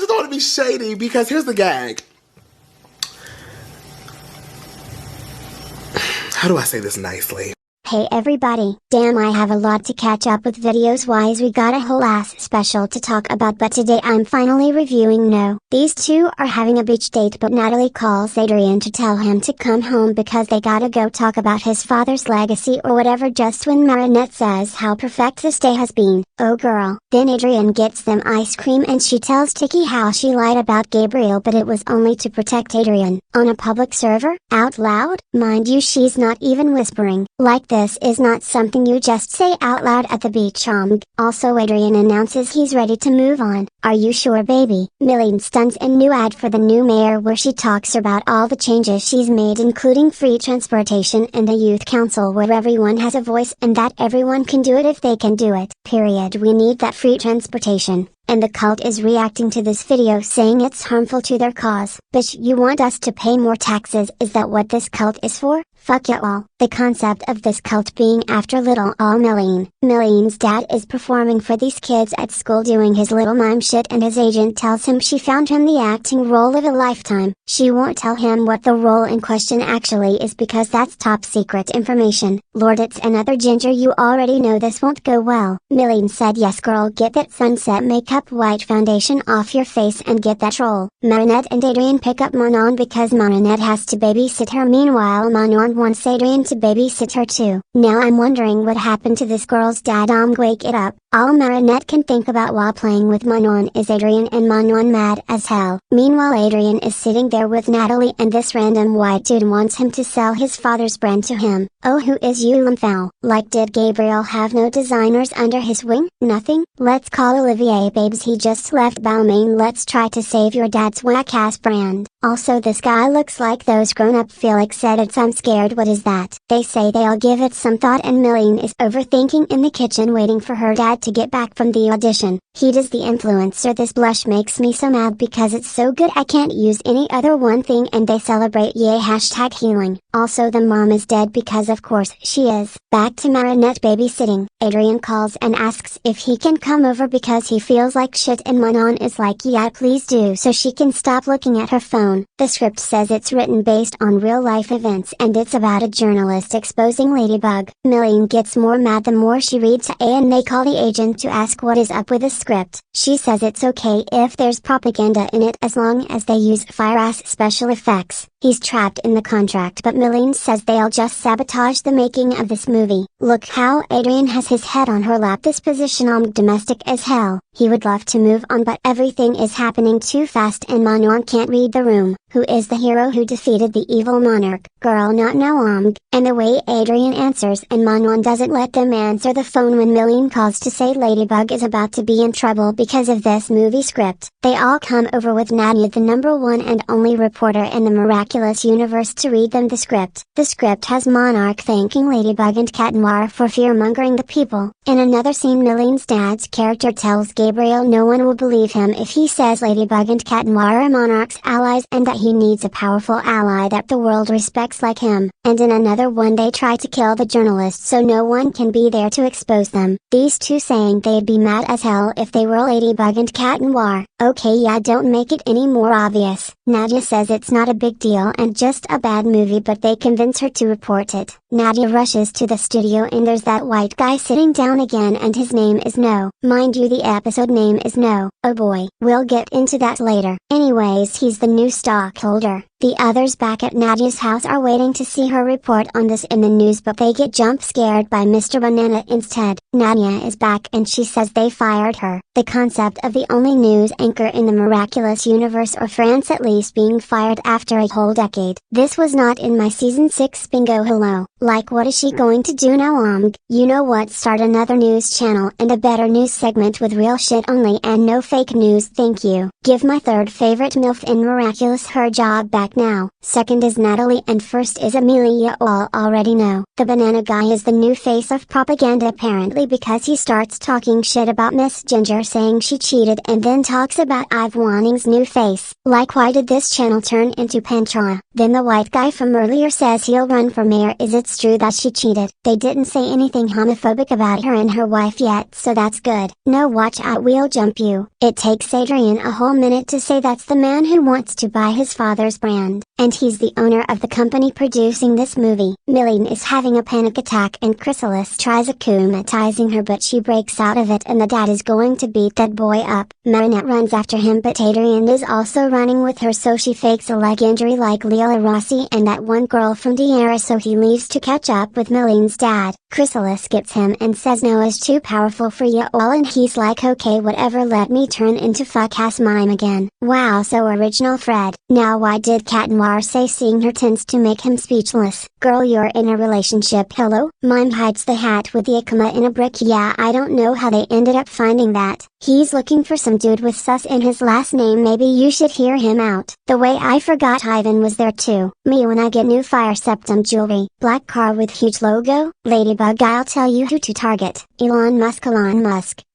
just don't want to be shady because here's the gag. How do I say this nicely? Hey everybody, damn I have a lot to catch up with videos wise, we got a whole ass special to talk about, but today I'm finally reviewing No. These two are having a beach date, but Natalie calls Adrian to tell him to come home because they gotta go talk about his father's legacy or whatever, just when Marinette says how perfect this day has been. Oh girl. Then Adrian gets them ice cream and she tells Tiki how she lied about Gabriel, but it was only to protect Adrian. On a public server? Out loud? Mind you, she's not even whispering. Like this is not something you just say out loud at the beach. Also Adrian announces he's ready to move on. Are you sure baby? Millie stuns a new ad for the new mayor where she talks about all the changes she's made, including free transportation and a youth council where everyone has a voice and that everyone can do it if they can do it. Period. We need that free transportation. And the cult is reacting to this video saying it's harmful to their cause. Bitch, you want us to pay more taxes? Is that what this cult is for? Fuck it all. The concept of this cult being after little all Millie. Millie's dad is performing for these kids at school doing his little mime shit, and his agent tells him she found him the acting role of a lifetime. She won't tell him what the role in question actually is because that's top secret information. Lord, it's another ginger, you already know this won't go well. Millie said yes girl, get that sunset makeup white foundation off your face and get that troll. Marinette and Adrian pick up Manon because Marinette has to babysit her. Meanwhile Manon wants Adrian to babysit her too. Now I'm wondering what happened to this girl's dad. Wake it up. All Marinette can think about while playing with Manon is Adrian, and Manon mad as hell. Meanwhile Adrian is sitting there with Natalie and this random white dude wants him to sell his father's brand to him. Oh, who is you Lamphal? Like, did Gabriel have no designers under his wing? Nothing? Let's call Olivier babes, he just left Balmain. Let's try to save your dad's whack ass brand. Also this guy looks like those grown up Felix edits. I'm scared. What is that? They say they'll give it some thought, and Millie is overthinking in the kitchen waiting for her dad to get back from the audition. He does the influencer. This blush makes me so mad because it's so good I can't use any other one thing, and they celebrate yay #healing. Also the mom is dead because of course she is. Back to Marinette babysitting. Adrian calls and asks if he can come over because he feels like shit, and Manon is like yeah please do so she can stop looking at her phone. The script says it's written based on real life events and it's about a journalist exposing Ladybug. Millie gets more mad the more she reads and they call the agent to ask what is up with the script. She says it's okay if there's propaganda in it as long as they use fire-ass special effects. He's trapped in the contract, but Millie says they'll just sabotage the making of this movie. Look how Adrian has his head on her lap. This position domestic as hell. He would love to move on but everything is happening too fast and Manon can't read the room. Who is the hero who defeated the evil monarch? Girl, not now And the way Adrian answers and Manon doesn't let them answer the phone when Millie calls to say Ladybug is about to be in trouble because of this movie script. They all come over with Nadja, the #1 and only reporter in the miraculous universe, to read them the script. The script has Monarch thanking Ladybug and Cat Noir for fear-mongering the people. In another scene Millie's dad's character tells Gabriel no one will believe him if he says Ladybug and Cat Noir are Monarch's allies and that he needs a powerful ally that the world respects like him. And in another one they try to kill the journalist so no one can be there to expose them. These two saying they'd be mad as hell if they were Ladybug and Cat Noir. Okay, yeah, don't make it any more obvious. Nadja says it's not a big deal and just a bad movie, but they convince her to report it. Nadja rushes to the studio and there's that white guy sitting down again and his name is No. Mind you, the episode name is No. Oh boy, we'll get into that later. Anyways, he's the new stockholder. The others back at Nadja's house are waiting to see her report on this in the news, but they get jump scared by Mr. Banana instead. Nadja is back and she says they fired her. The concept of the only news anchor in the miraculous universe, or France at least, being fired after a whole decade. This was not in my season 6 bingo. Hello. Like, what is she going to do now? You know what, start another news channel and a better news segment with real shit only and no fake news, thank you. Give my third favorite MILF in Miraculous her job back now. Second is Natalie and first is Amelia. All already know. The banana guy is the new face of propaganda apparently because he starts talking shit about Miss Ginger, saying she cheated, and then talks about Ive Wanning's new face. Like, why did this channel turn into Panchar Tra. Then the white guy from earlier says he'll run for mayor. Is it true that she cheated? They didn't say anything homophobic about her and her wife yet, so that's good. No, watch out, we'll jump you. It takes Adrian a whole minute to say that's the man who wants to buy his father's brand, and he's the owner of the company producing this movie. Millie is having a panic attack and Chrysalis tries akumatizing her, but she breaks out of it and the dad is going to beat that boy up. Marinette runs after him, but Adrian is also running with her, so she fakes a leg injury like Leila Rossi and that one girl from Diarra, so he leaves to catch up with Millie's dad. Chrysalis gets him and says Noah's too powerful for you all, and he's like, okay whatever, let me turn into fuck-ass mime again. Wow, so original Fred. Now why did Cat Noir say seeing her tends to make him speechless? Girl, you're in a relationship. Hello? Mime hides the hat with the akuma in a brick. Yeah, I don't know how they ended up finding that. He's looking for some dude with sus in his last name. Maybe you should hear him out. The way I forgot Ivan was there too. Me when I get new Fire Septum jewelry. Black car with huge logo. Ladybug, I'll tell you who to target. Elon Musk.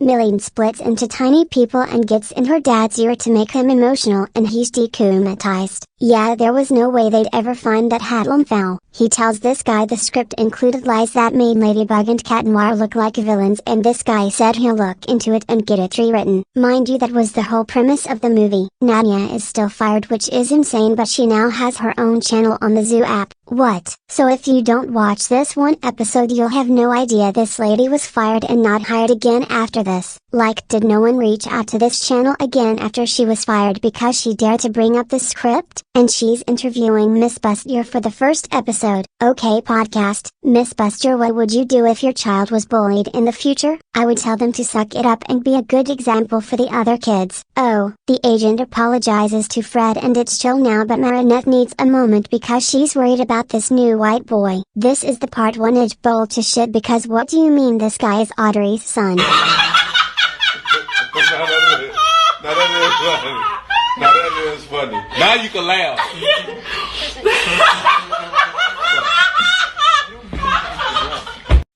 Millie splits into tiny people and gets in her dad's ear to make him emotional, and he's decumatized. Yeah, there was no way they'd ever find that Hatlamfowl. He tells this guy the script included lies that made Ladybug and Cat Noir look like villains, and this guy said he'll look into it and get it rewritten. Mind you, that was the whole premise of the movie. Nadja is still fired, which is insane, but she now has her own channel on the Zoo app. What? So if you don't watch this one episode, you'll have no idea this lady was fired and not hired again after this. Like, did no one reach out to this channel again after she was fired because she dared to bring up the script? And she's interviewing Miss Buster for the first episode. Okay podcast, Miss Buster, what would you do if your child was bullied in the future? I would tell them to suck it up and be a good example for the other kids. Oh, the agent apologizes to Fred and it's chill now, but Marinette needs a moment because she's worried about this new white boy. This is the part one edge bowl to shit, because what do you mean this guy is Audrey's son? Now that is funny. Now you can laugh.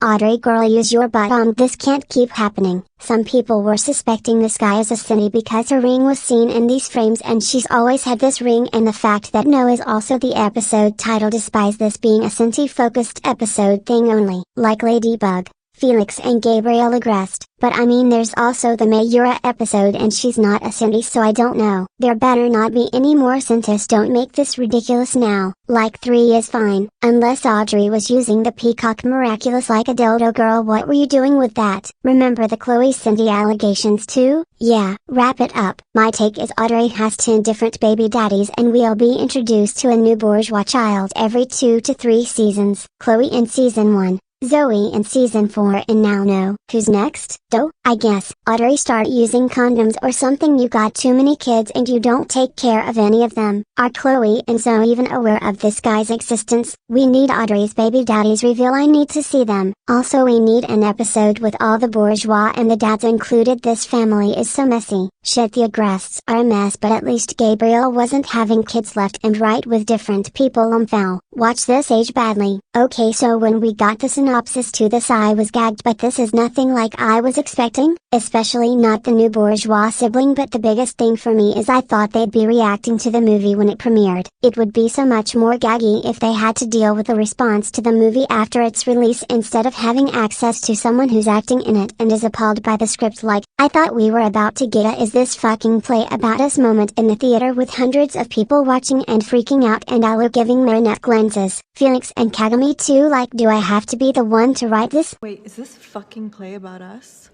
Audrey, girl, use your butt. This can't keep happening. Some people were suspecting this guy is a Cindy because her ring was seen in these frames, and she's always had this ring, and the fact that No is also the episode title despises this being a Cindy focused episode thing only, like Ladybug, Felix and Gabriel Agreste. But I mean, there's also the Mayura episode and she's not a Cindy, so I don't know. There better not be any more Cintas. Don't make this ridiculous now. Like 3 is fine, unless Audrey was using the peacock miraculous like a dildo. Girl, what were you doing with that? Remember the Chloe Cindy allegations too? Yeah, wrap it up. My take is Audrey has 10 different baby daddies and we'll be introduced to a new bourgeois child every 2 to 3 seasons. Chloe in season 1. Zoe in season 4, and now No. Who's next? Doe? I guess. Audrey, start using condoms or something. You got too many kids and you don't take care of any of them. Are Chloe and Zoe even aware of this guy's existence? We need Audrey's baby daddies reveal. I need to see them. Also, we need an episode with all the bourgeois and the dads included. This family is so messy. Shit, the Agrestes are a mess, but at least Gabriel wasn't having kids left and right with different people. Foul. Watch this age badly. Okay, so when we got the synopsis to this, I was gagged, but this is nothing like I was expecting, especially not the new bourgeois sibling. But the biggest thing for me is I thought they'd be reacting to the movie when it premiered. It would be so much more gaggy if they had to deal with a response to the movie after its release instead of having access to someone who's acting in it and is appalled by the script. Like, I thought we were about to get a "is this fucking play about us" moment in the theater with hundreds of people watching and freaking out, and Alu giving Marinette lenses. Felix and Kagami too. Like, do I have to be the one to write this? Wait, is this fucking play about us?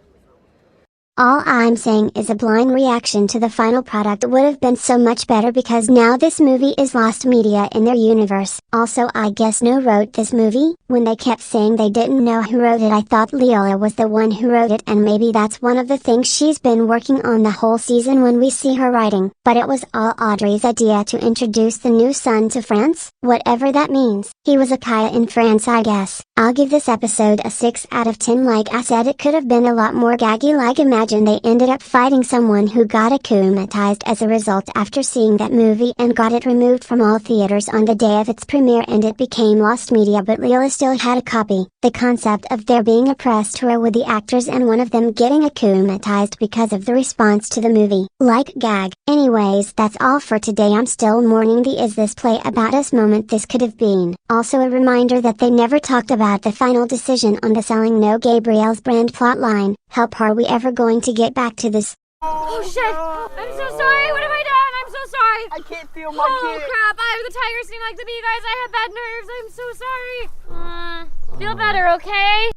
All I'm saying is a blind reaction to the final product would have been so much better, because now this movie is lost media in their universe. Also, I guess No wrote this movie. When they kept saying they didn't know who wrote it, I thought Leola was the one who wrote it, and maybe that's one of the things she's been working on the whole season when we see her writing. But it was all Audrey's idea to introduce the new son to France, whatever that means. He was a Kaya in France, I guess. I'll give this episode a 6 out of 10. Like I said, it could have been a lot more gaggy. Like, imagine imagine they ended up fighting someone who got akumatized as a result after seeing that movie and got it removed from all theaters on the day of its premiere, and it became lost media, but Leela still had a copy. The concept of there being a press tour with the actors and one of them getting akumatized because of the response to the movie. Like gag. Anyways, that's all for today. I'm still mourning the is this play about us moment this could have been. Also a reminder that they never talked about the final decision on the selling No Gabrielle's brand plotline. Help, are we ever going to get back to this? Oh shit! I'm so sorry! What have I done? I'm so sorry! I can't feel my Oh kid. crap! The tigers seem like to be, you guys. I have bad nerves. I'm so sorry. Feel better, okay?